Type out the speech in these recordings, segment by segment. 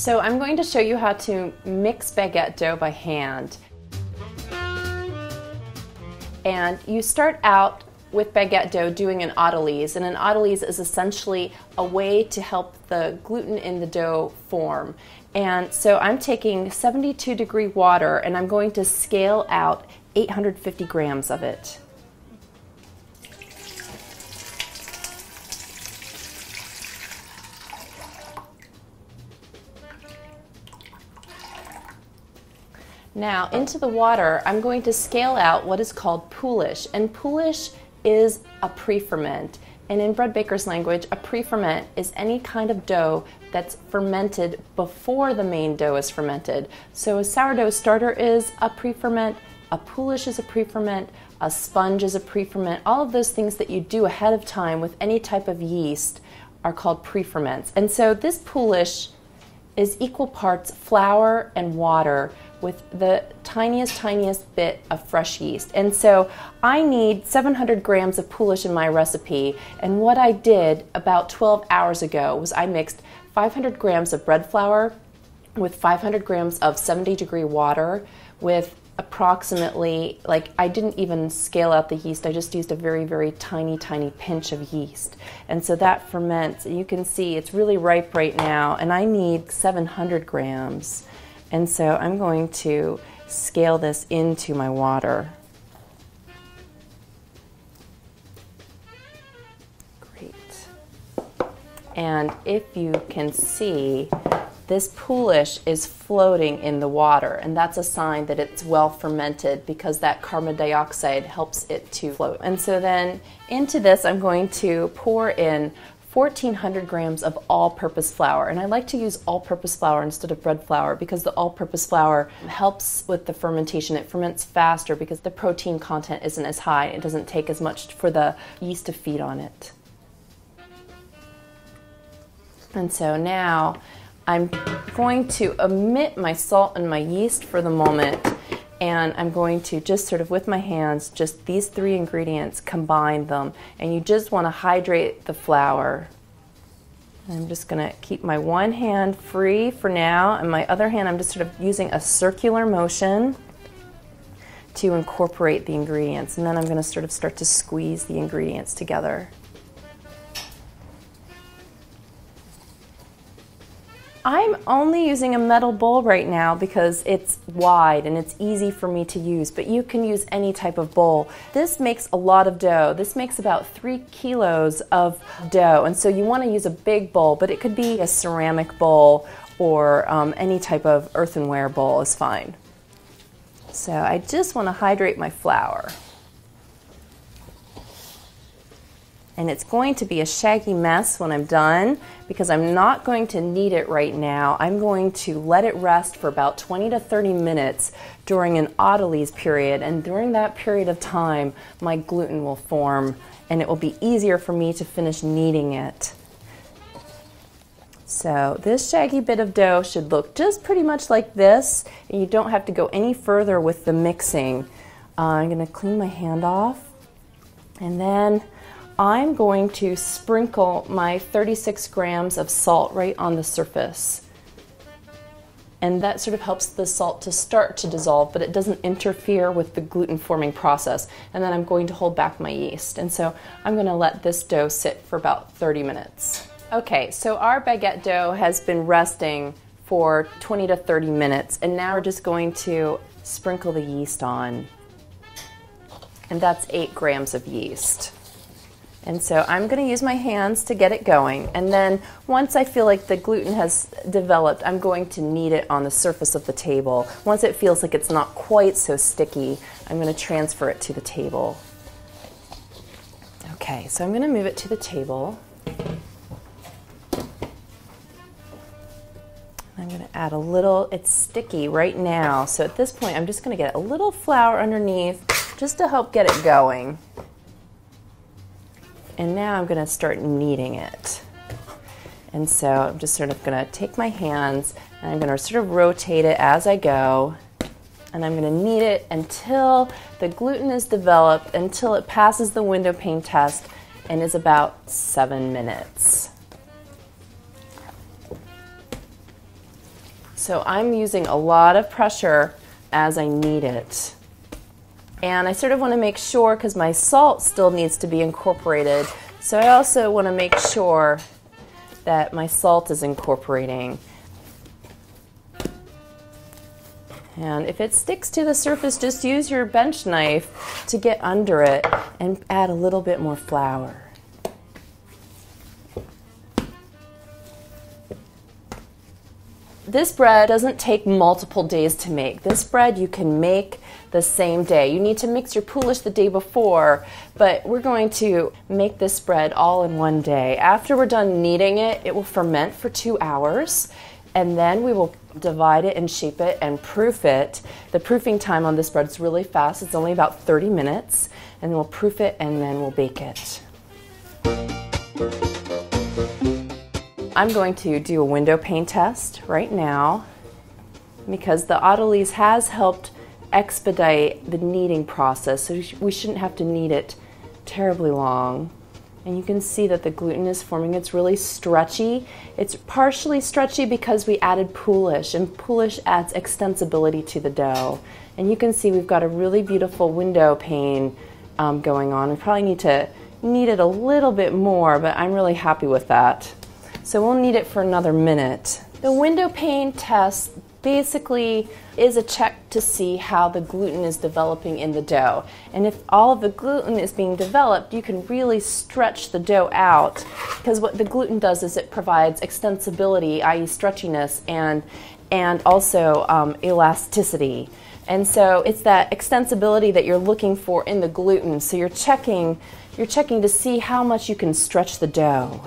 So I'm going to show you how to mix baguette dough by hand. And you start out with baguette dough doing an autolyse, and an autolyse is essentially a way to help the gluten in the dough form. And so I'm taking 72-degree water and I'm going to scale out 850 grams of it. Now into the water, I'm going to scale out what is called poolish, and poolish is a pre-ferment. And in bread baker's language, a pre-ferment is any kind of dough that's fermented before the main dough is fermented. So a sourdough starter is a pre-ferment, a poolish is a pre-ferment, a sponge is a pre-ferment. All of those things that you do ahead of time with any type of yeast are called pre-ferments. And so this poolish is equal parts flour and water with the tiniest bit of fresh yeast. And so I need 700 grams of poolish in my recipe, and what I did about 12 hours ago was I mixed 500 grams of bread flour with 500 grams of 70-degree water with approximately, like, I didn't even scale out the yeast, I just used a very tiny pinch of yeast. And so that ferments. You can see it's really ripe right now, and I need 700 grams. And so I'm going to scale this into my water. Great. And if you can see, this poolish is floating in the water, and that's a sign that it's well fermented because that carbon dioxide helps it to float. And so then into this I'm going to pour in 1,400 grams of all-purpose flour, and I like to use all-purpose flour instead of bread flour because the all-purpose flour helps with the fermentation. It ferments faster because the protein content isn't as high. It doesn't take as much for the yeast to feed on it. And so now I'm going to omit my salt and my yeast for the moment, and I'm going to just sort of with my hands, just these three ingredients, combine them. And you just want to hydrate the flour. I'm just going to keep my one hand free for now, and my other hand I'm just sort of using a circular motion to incorporate the ingredients. And then I'm going to sort of start to squeeze the ingredients together. I'm only using a metal bowl right now because it's wide and it's easy for me to use, but you can use any type of bowl. This makes a lot of dough. This makes about 3 kilos of dough, and so you want to use a big bowl, but it could be a ceramic bowl or any type of earthenware bowl is fine. So I just want to hydrate my flour. And it's going to be a shaggy mess when I'm done because I'm not going to knead it right now. I'm going to let it rest for about 20 to 30 minutes during an autolyse period, and during that period of time my gluten will form and it will be easier for me to finish kneading it. So this shaggy bit of dough should look just pretty much like this, and you don't have to go any further with the mixing. I'm going to clean my hand off, and then I'm going to sprinkle my 36 grams of salt right on the surface. And that sort of helps the salt to start to dissolve, but it doesn't interfere with the gluten forming process. And then I'm going to hold back my yeast. And so I'm going to let this dough sit for about 30 minutes. Okay, so our baguette dough has been resting for 20 to 30 minutes, and now we're just going to sprinkle the yeast on. And that's 8 grams of yeast. And so I'm going to use my hands to get it going, and then once I feel like the gluten has developed, I'm going to knead it on the surface of the table. Once it feels like it's not quite so sticky, I'm going to transfer it to the table. Okay, so I'm going to move it to the table. I'm going to add a little, it's sticky right now, so at this point I'm just going to get a little flour underneath just to help get it going. And now I'm going to start kneading it. And so I'm just sort of going to take my hands and I'm going to sort of rotate it as I go. And I'm going to knead it until the gluten is developed, until it passes the window pane test and is about 7 minutes. So I'm using a lot of pressure as I knead it. And I sort of want to make sure, because my salt still needs to be incorporated, so I also want to make sure that my salt is incorporating. And if it sticks to the surface, just use your bench knife to get under it and add a little bit more flour. This bread doesn't take multiple days to make. This bread you can make the same day. You need to mix your poulish the day before, but we're going to make this bread all in one day. After we're done kneading it, it will ferment for 2 hours, and then we will divide it and shape it and proof it. The proofing time on this bread is really fast. It's only about 30 minutes, and then we'll proof it and then we'll bake it. I'm going to do a window pane test right now because the autolyse has helped expedite the kneading process, so we shouldn't have to knead it terribly long. And you can see that the gluten is forming. It's really stretchy. It's partially stretchy because we added poulish, and poulish adds extensibility to the dough. And you can see we've got a really beautiful window pane going on. We probably need to knead it a little bit more, but I'm really happy with that. So we'll knead it for another minute. The window pane test basically is a check to see how the gluten is developing in the dough. And if all of the gluten is being developed, you can really stretch the dough out, because what the gluten does is it provides extensibility, i.e. stretchiness, and also elasticity. And so it's that extensibility that you're looking for in the gluten. So you're checking to see how much you can stretch the dough.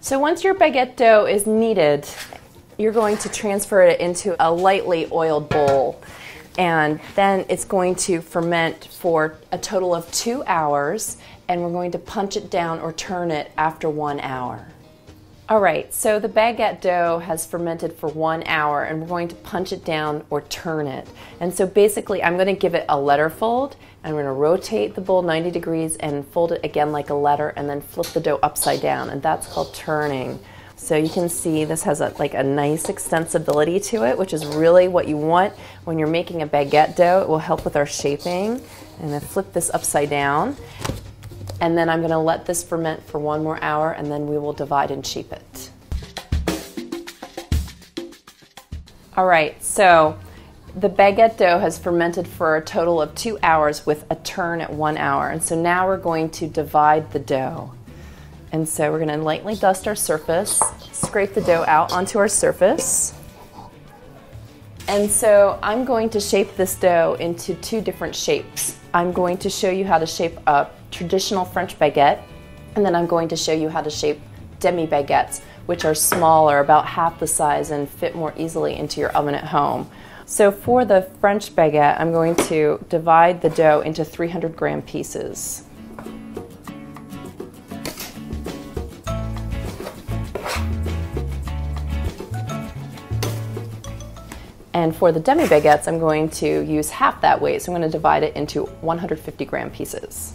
So once your baguette dough is kneaded, you're going to transfer it into a lightly oiled bowl, and then it's going to ferment for a total of 2 hours, and we're going to punch it down or turn it after 1 hour. Alright, so the baguette dough has fermented for 1 hour, and we're going to punch it down or turn it. And so basically I'm going to give it a letter fold. I'm going to rotate the bowl 90 degrees and fold it again like a letter, and then flip the dough upside down, and that's called turning. So you can see this has like a nice extensibility to it, which is really what you want when you're making a baguette dough. It will help with our shaping. And then flip this upside down. And then I'm going to let this ferment for 1 more hour, and then we will divide and shape it. All right, so the baguette dough has fermented for a total of 2 hours with a turn at 1 hour. And so now we're going to divide the dough. And so we're going to lightly dust our surface, scrape the dough out onto our surface. And so I'm going to shape this dough into 2 different shapes. I'm going to show you how to shape a traditional French baguette, and then I'm going to show you how to shape demi baguettes, which are smaller, about half the size, and fit more easily into your oven at home. So for the French baguette, I'm going to divide the dough into 300-gram pieces. And for the demi baguettes, I'm going to use half that weight, so I'm going to divide it into 150-gram pieces.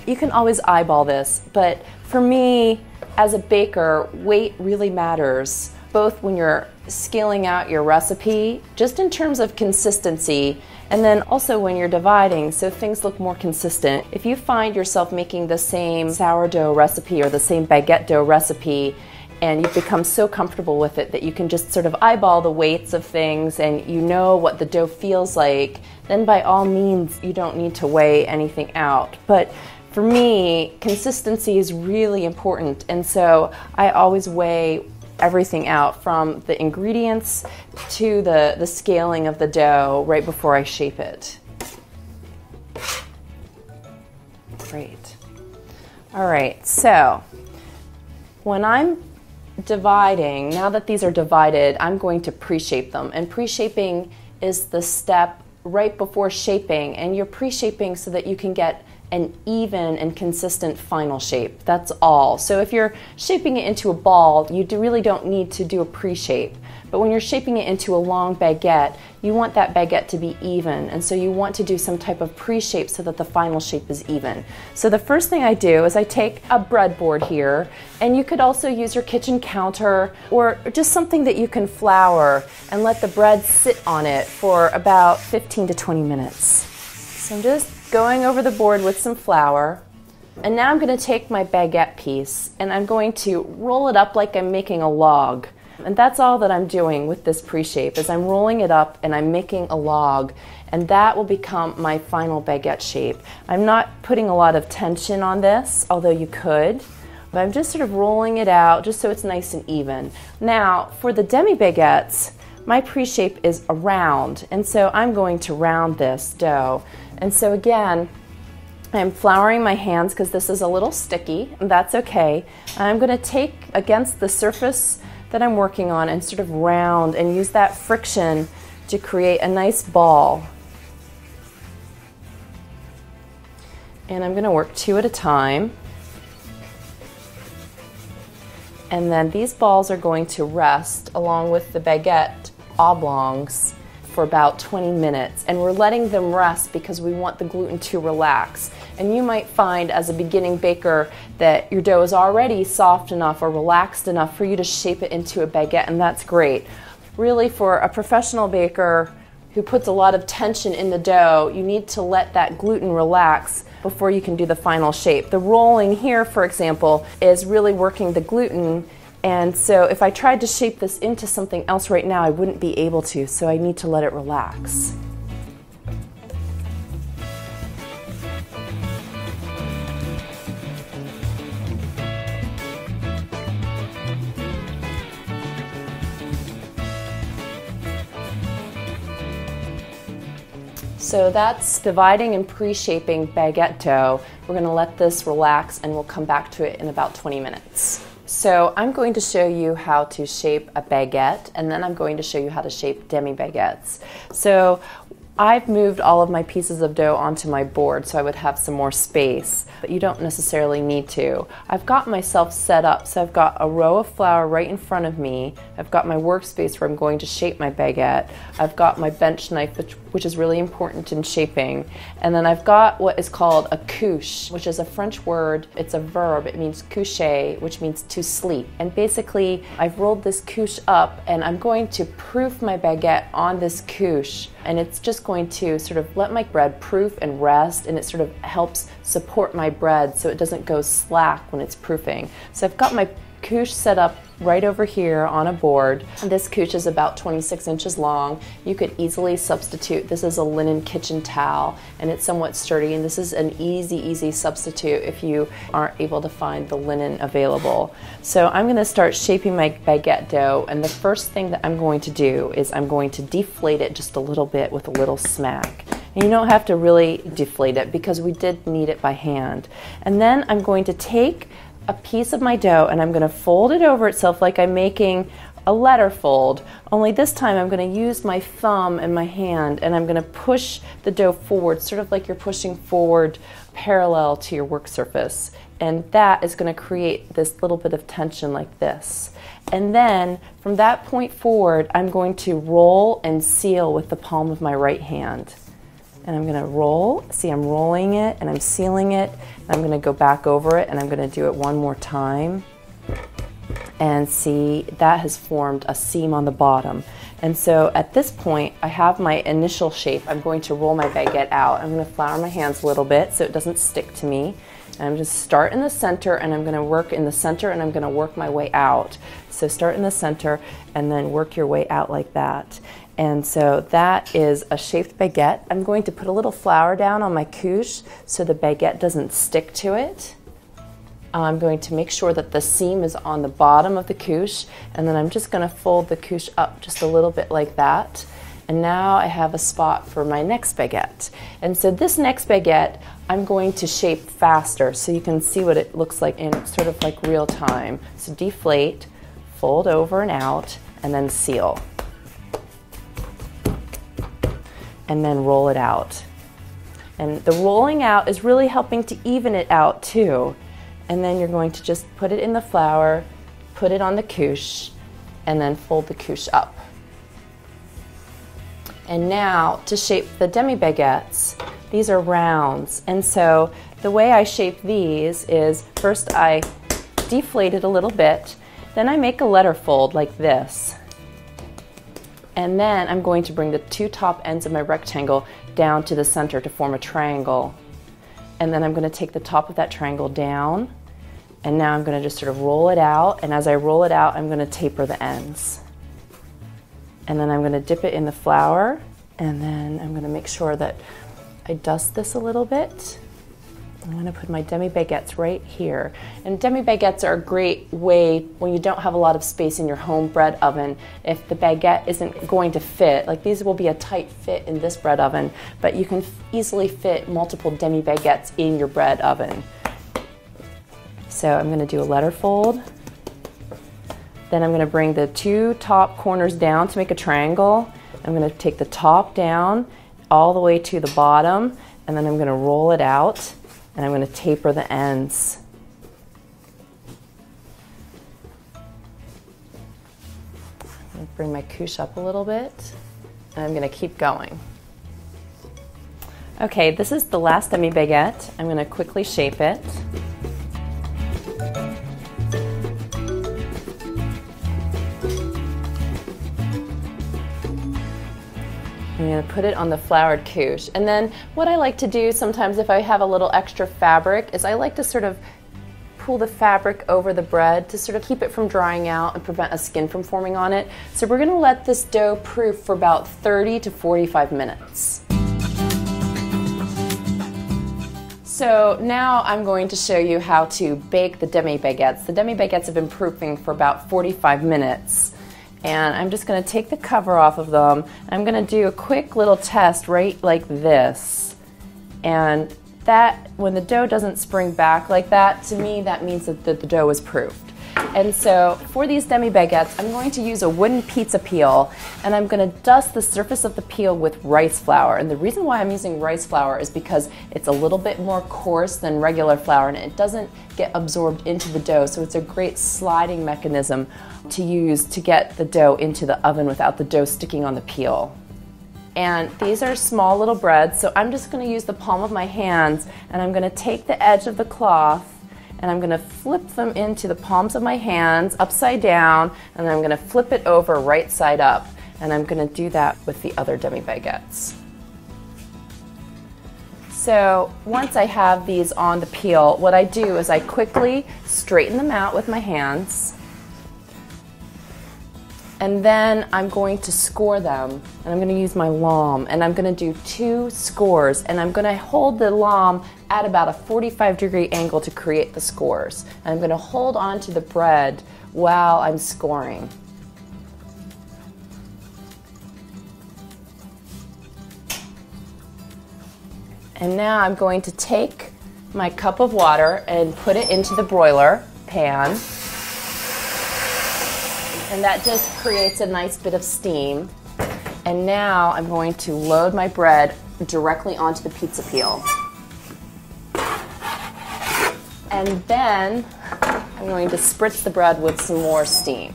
You can always eyeball this, but for me, as a baker, weight really matters, both when you're scaling out your recipe, just in terms of consistency, and then also when you're dividing, so things look more consistent. If you find yourself making the same sourdough recipe or the same baguette dough recipe, and you've become so comfortable with it that you can just sort of eyeball the weights of things and you know what the dough feels like, then by all means you don't need to weigh anything out. But for me, consistency is really important, and so I always weigh everything out, from the ingredients to the scaling of the dough right before I shape it. Great. All right, so when I'm dividing, now that these are divided, I'm going to pre-shape them. And pre-shaping is the step right before shaping, and you're pre-shaping so that you can get an even and consistent final shape. That's all. So if you're shaping it into a ball, you really don't need to do a pre-shape. But when you're shaping it into a long baguette, you want that baguette to be even, and so you want to do some type of pre-shape so that the final shape is even. So the first thing I do is I take a breadboard here, and you could also use your kitchen counter or just something that you can flour and let the bread sit on it for about 15 to 20 minutes. So I'm just going over the board with some flour, and now I'm going to take my baguette piece and I'm going to roll it up like I'm making a log. And that's all that I'm doing with this pre-shape, is I'm rolling it up and I'm making a log, and that will become my final baguette shape. I'm not putting a lot of tension on this, although you could, but I'm just sort of rolling it out just so it's nice and even. Now, for the demi baguettes, my pre-shape is a round, and so I'm going to round this dough. And so again, I'm flouring my hands because this is a little sticky, and that's okay. I'm going to take against the surface that I'm working on and sort of round and use that friction to create a nice ball. And I'm going to work 2 at a time. And then these balls are going to rest along with the baguette oblongs for about 20 minutes, and we're letting them rest because we want the gluten to relax. And you might find as a beginning baker that your dough is already soft enough or relaxed enough for you to shape it into a baguette, and that's great. Really, for a professional baker who puts a lot of tension in the dough, you need to let that gluten relax before you can do the final shape. The rolling here, for example, is really working the gluten. And so if I tried to shape this into something else right now, I wouldn't be able to, so I need to let it relax. So that's dividing and pre-shaping baguette dough. We're going to let this relax and we'll come back to it in about 20 minutes. So I'm going to show you how to shape a baguette, and then I'm going to show you how to shape demi baguettes. So I've moved all of my pieces of dough onto my board so I would have some more space, but you don't necessarily need to. I've got myself set up, so I've got a row of flour right in front of me. I've got my workspace where I'm going to shape my baguette. I've got my bench knife, which is really important in shaping. And then I've got what is called a couche, which is a French word. It's a verb. It means coucher, which means to sleep. And basically, I've rolled this couche up, and I'm going to proof my baguette on this couche. And it's just going to sort of let my bread proof and rest, and it sort of helps support my bread so it doesn't go slack when it's proofing. So I've got my couche set up right over here on a board. This couche is about 26 inches long. You could easily substitute. This is a linen kitchen towel, and it's somewhat sturdy, and this is an easy substitute if you aren't able to find the linen available. So I'm going to start shaping my baguette dough, and the first thing that I'm going to do is I'm going to deflate it just a little bit with a little smack. And you don't have to really deflate it because we did knead it by hand. And then I'm going to take a piece of my dough and I'm going to fold it over itself like I'm making a letter fold, only this time I'm going to use my thumb and my hand, and I'm going to push the dough forward, sort of like you're pushing forward parallel to your work surface. And that is going to create this little bit of tension like this. And then from that point forward, I'm going to roll and seal with the palm of my right hand. And I'm going to roll. See, I'm rolling it and I'm sealing it. And I'm going to go back over it and I'm going to do it one more time. And see, that has formed a seam on the bottom. And so at this point, I have my initial shape. I'm going to roll my baguette out. I'm going to flour my hands a little bit so it doesn't stick to me. And I'm just start in the center, and I'm going to work in the center, and I'm going to work my way out. So start in the center and then work your way out like that. And so that is a shaped baguette. I'm going to put a little flour down on my couche so the baguette doesn't stick to it. I'm going to make sure that the seam is on the bottom of the couche, and then I'm just going to fold the couche up just a little bit like that. And now I have a spot for my next baguette. And so this next baguette, I'm going to shape faster so you can see what it looks like in sort of like real time. So deflate, fold over and out, and then seal. And then roll it out. And the rolling out is really helping to even it out too. And then you're going to just put it in the flour, put it on the couche, and then fold the couche up. And now to shape the demi baguettes, these are rounds. And so the way I shape these is first I deflate it a little bit, then I make a letter fold like this. And then I'm going to bring the two top ends of my rectangle down to the center to form a triangle. And then I'm going to take the top of that triangle down, and now I'm going to just sort of roll it out, and as I roll it out, I'm going to taper the ends. And then I'm going to dip it in the flour, and then I'm going to make sure that I dust this a little bit. I'm going to put my demi baguettes right here. And demi baguettes are a great way when you don't have a lot of space in your home bread oven. If the baguette isn't going to fit, like these will be a tight fit in this bread oven, but you can easily fit multiple demi baguettes in your bread oven. So I'm going to do a letter fold. Then I'm going to bring the two top corners down to make a triangle. I'm going to take the top down all the way to the bottom, and then I'm going to roll it out, and I'm going to taper the ends. I'm going to bring my couche up a little bit, and I'm going to keep going. Okay, this is the last demi baguette. I'm going to quickly shape it. I'm going to put it on the floured couche. And then what I like to do sometimes if I have a little extra fabric is I like to sort of pull the fabric over the bread to sort of keep it from drying out and prevent a skin from forming on it. So we're going to let this dough proof for about 30 to 45 minutes. So now I'm going to show you how to bake the demi baguettes. The demi baguettes have been proofing for about 45 minutes. And I'm just going to take the cover off of them. I'm going to do a quick little test right like this. And that, when the dough doesn't spring back like that, to me that means that the dough is proofed. And so for these demi baguettes, I'm going to use a wooden pizza peel, and I'm going to dust the surface of the peel with rice flour. And the reason why I'm using rice flour is because it's a little bit more coarse than regular flour, and it doesn't get absorbed into the dough, so it's a great sliding mechanism to use to get the dough into the oven without the dough sticking on the peel. And these are small little breads, so I'm just going to use the palm of my hands, and I'm going to take the edge of the cloth and I'm going to flip them into the palms of my hands upside down, and I'm going to flip it over right side up, and I'm going to do that with the other demi baguettes. So once I have these on the peel, what I do is I quickly straighten them out with my hands, and then I'm going to score them, and I'm going to use my lame, and I'm going to do 2 scores, and I'm going to hold the lame at about a 45-degree angle to create the scores. And I'm going to hold on to the bread while I'm scoring. And now I'm going to take my cup of water and put it into the broiler pan. And that just creates a nice bit of steam. And now I'm going to load my bread directly onto the pizza peel. And then I'm going to spritz the bread with some more steam.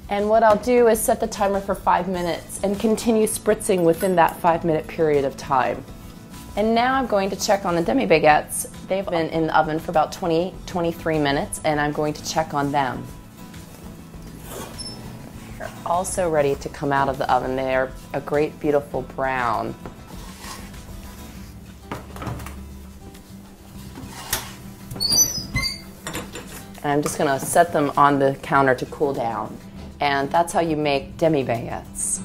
And what I'll do is set the timer for 5 minutes and continue spritzing within that 5-minute period of time. And now I'm going to check on the demi baguettes. They've been in the oven for about 23 minutes, and I'm going to check on them. They're also ready to come out of the oven. They're a great, beautiful brown. And I'm just going to set them on the counter to cool down. And that's how you make demi baguettes.